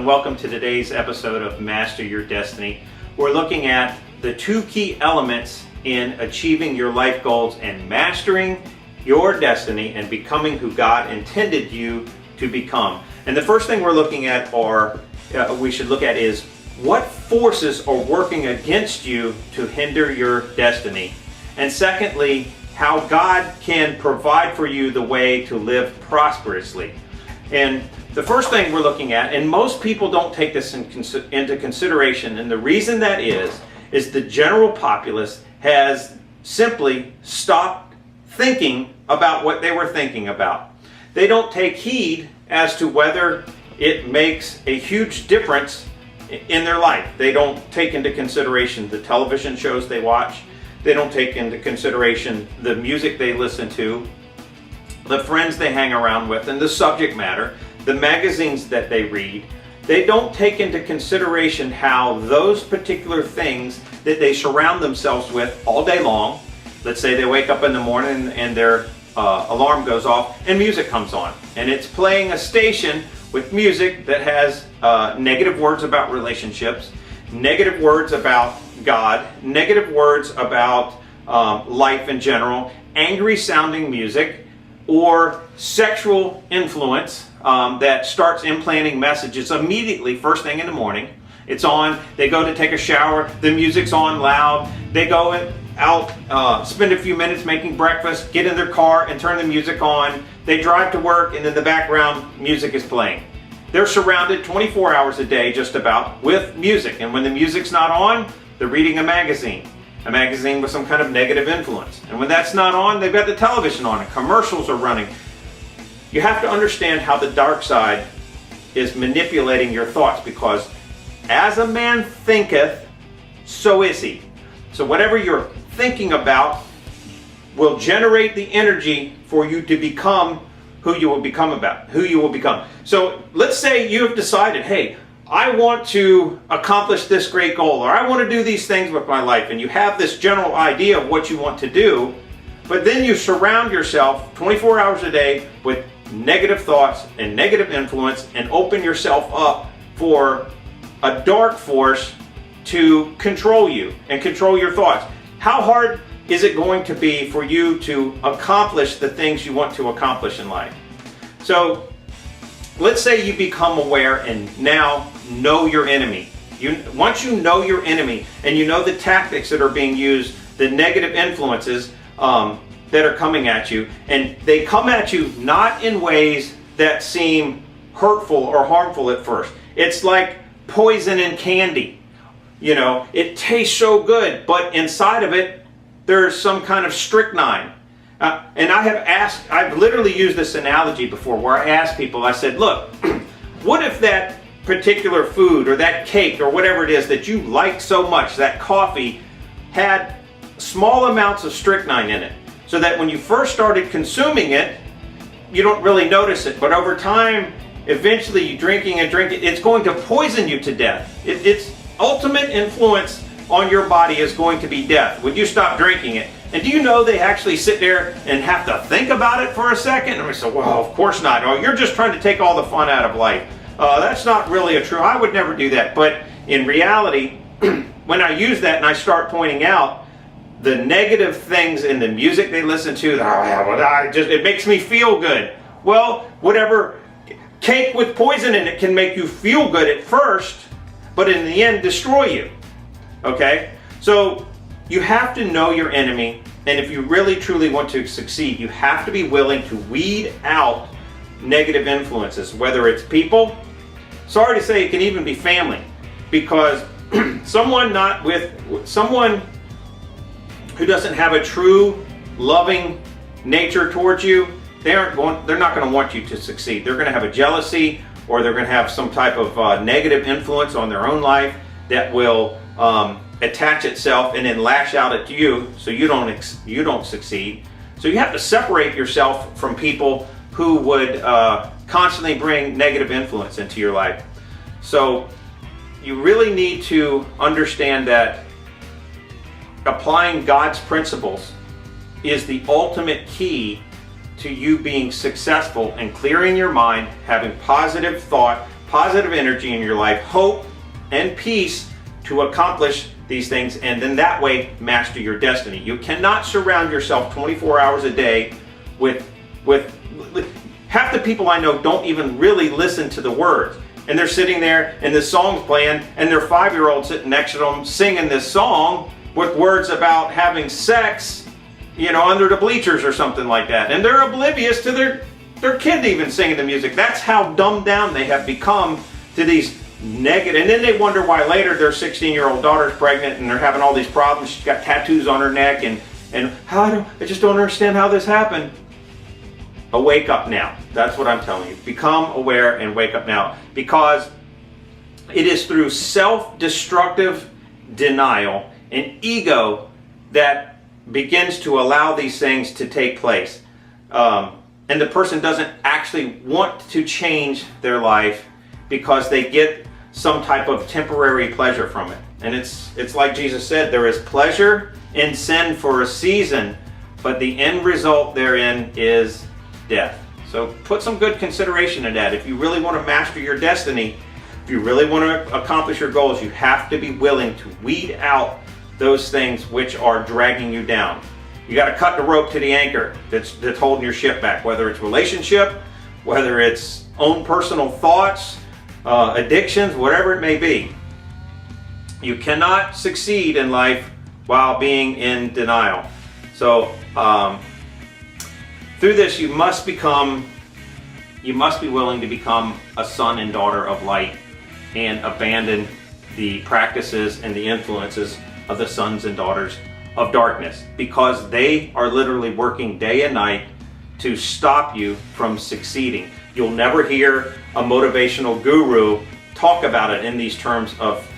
and welcome to today's episode of Master Your Destiny. We're looking at the two key elements in achieving your life goals and mastering your destiny and becoming who God intended you to become. And the first thing we're looking at is what forces are working against you to hinder your destiny. And secondly, how God can provide for you the way to live prosperously. And the first thing we're looking at, and most people don't take this into consideration, and the reason that is the general populace has simply stopped thinking about what they were thinking about. They don't take heed as to whether it makes a huge difference in their life. They don't take into consideration the television shows they watch. They don't take into consideration the music they listen to, the friends they hang around with, and the subject matter, the magazines that they read. They don't take into consideration how those particular things that they surround themselves with all day long, let's say they wake up in the morning and their alarm goes off and music comes on, and it's playing a station with music that has negative words about relationships, negative words about God, negative words about life in general, angry sounding music, or sexual influence that starts implanting messages immediately first thing in the morning. It's on, they go to take a shower, the music's on loud, they go out, spend a few minutes making breakfast, get in their car and turn the music on, they drive to work, and in the background music is playing. They're surrounded 24 hours a day just about with music, and when the music's not on, they're reading a magazine with some kind of negative influence. And when that's not on, they've got the television on and commercials are running. You have to understand how the dark side is manipulating your thoughts, because as a man thinketh, so is he. So whatever you're thinking about will generate the energy for you to become who you will become. So let's say you have decided, hey, I want to accomplish this great goal, or I want to do these things with my life, and you have this general idea of what you want to do, but then you surround yourself 24 hours a day with negative thoughts and negative influence and open yourself up for a dark force to control you and control your thoughts. How hard is it going to be for you to accomplish the things you want to accomplish in life? So let's say you become aware and now know your enemy. Once you know your enemy and you know the tactics that are being used, the negative influences that are coming at you, and they come at you not in ways that seem hurtful or harmful at first. It's like poison in candy. You know, it tastes so good, but inside of it, there's some kind of strychnine. And I've literally used this analogy before where I asked people, I said, look, what if that particular food or that cake or whatever it is that you like so much, that coffee, had small amounts of strychnine in it, so that when you first started consuming it, you don't really notice it, but over time, eventually you drinking it, it's going to poison you to death. Its ultimate influence on your body is going to be death when you stop drinking it. And do you know they actually sit there and have to think about it for a second? And we say, well, of course not. Oh, you're just trying to take all the fun out of life. That's not really true. I would never do that. But in reality, when I use that and I start pointing out the negative things in the music they listen to, it makes me feel good. Well, whatever cake with poison in it can make you feel good at first, but in the end destroy you. Okay? So you have to know your enemy, and if you really truly want to succeed, you have to be willing to weed out negative influences, whether it's people. Sorry to say, it can even be family, because someone who doesn't have a true loving nature towards you, they're not going to want you to succeed. They're going to have a jealousy, or they're going to have some type of negative influence on their own life that will attach itself and then lash out at you, so you don't succeed. So you have to separate yourself from people who would constantly bring negative influence into your life. So you really need to understand that applying God's principles is the ultimate key to you being successful and clearing your mind, having positive thought, positive energy in your life, hope and peace to accomplish these things, and then that way master your destiny. You cannot surround yourself 24 hours a day with half the people I know don't even really listen to the words. And they're sitting there and the song's playing and their 5-year-old sitting next to them singing this song with words about having sex, under the bleachers or something like that. And they're oblivious to their kid even singing the music. That's how dumbed down they have become to these negative. And then they wonder why later their 16-year-old daughter's pregnant and they're having all these problems. She's got tattoos on her neck and I just don't understand how this happened. Wake up now. That's what I'm telling you. Become aware and wake up now, because it is through self-destructive denial and ego that begins to allow these things to take place. And the person doesn't actually want to change their life because they get some type of temporary pleasure from it. And it's like Jesus said, there is pleasure in sin for a season, but the end result therein is death. So put some good consideration in that. If you really want to master your destiny, if you really want to accomplish your goals, you have to be willing to weed out those things which are dragging you down. You got to cut the rope to the anchor that's holding your ship back, whether it's relationship, whether it's own personal thoughts, addictions, whatever it may be. You cannot succeed in life while being in denial. So through this, you must be willing to become a son and daughter of light and abandon the practices and the influences of the sons and daughters of darkness, because they are literally working day and night to stop you from succeeding. You'll never hear a motivational guru talk about it in these terms of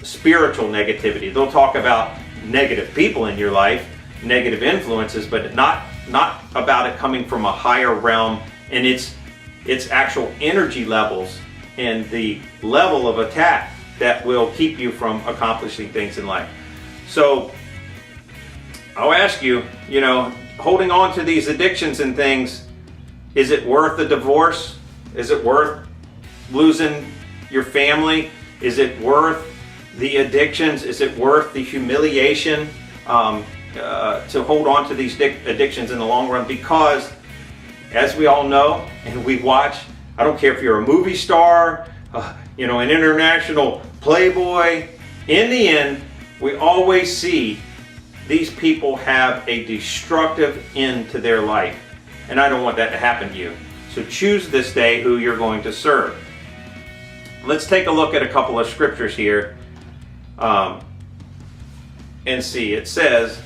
spiritual negativity. They'll talk about negative people in your life, negative influences, but not about it coming from a higher realm and its actual energy levels and the level of attack that will keep you from accomplishing things in life. So I'll ask you, holding on to these addictions and things, is it worth the divorce? Is it worth losing your family? Is it worth the addictions? Is it worth the humiliation to hold on to these addictions in the long run? Because, as we all know and we watch, I don't care if you're a movie star, an international playboy, in the end, we always see these people have a destructive end to their life. And I don't want that to happen to you. So choose this day who you're going to serve. Let's take a look at a couple of scriptures here and see. It says,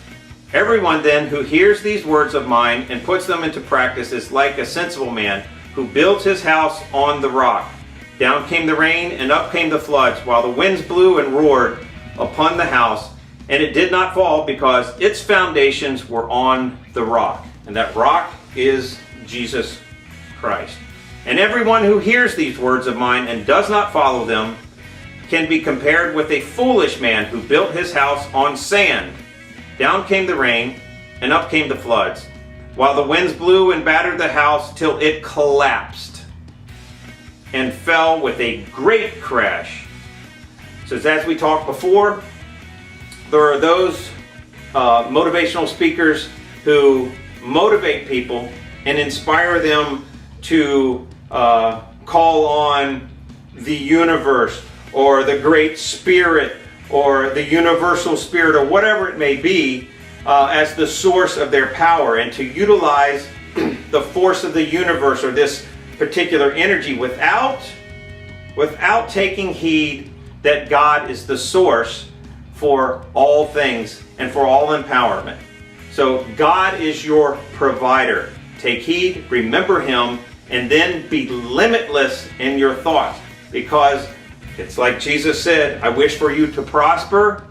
"Everyone then who hears these words of mine and puts them into practice is like a sensible man who builds his house on the rock. Down came the rain and up came the floods, while the winds blew and roared upon the house, and it did not fall because its foundations were on the rock." And that rock is Jesus Christ. "And everyone who hears these words of mine and does not follow them can be compared with a foolish man who built his house on sand. Down came the rain and up came the floods, while the winds blew and battered the house till it collapsed and fell with a great crash." So as we talked before, there are those motivational speakers who motivate people and inspire them to call on the universe or the great spirit or the universal spirit or whatever it may be as the source of their power, and to utilize the force of the universe or this particular energy without taking heed that God is the source for all things and for all empowerment. So God is your provider. Take heed, remember Him, and then be limitless in your thoughts, because it's like Jesus said, "I wish for you to prosper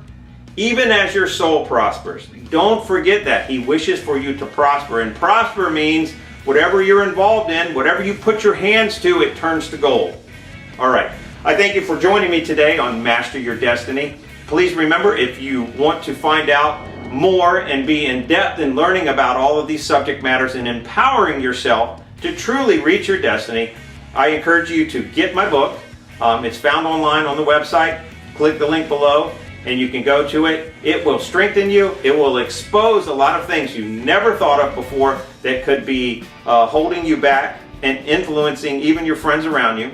even as your soul prospers." Don't forget that. He wishes for you to prosper, and prosper means whatever you're involved in, whatever you put your hands to, it turns to gold. All right. I thank you for joining me today on Master Your Destiny. Please remember, if you want to find out more and be in depth in learning about all of these subject matters and empowering yourself to truly reach your destiny, I encourage you to get my book, It's found online on the website. Click the link below and you can go to it. It will strengthen you. It will expose a lot of things you never thought of before that could be holding you back and influencing even your friends around you.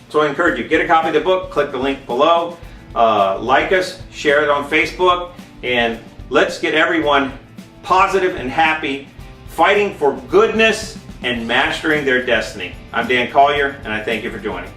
So I encourage you, get a copy of the book, click the link below, like us, share it on Facebook, and let's get everyone positive and happy, fighting for goodness and mastering their destiny. I'm Dan Collier, and I thank you for joining.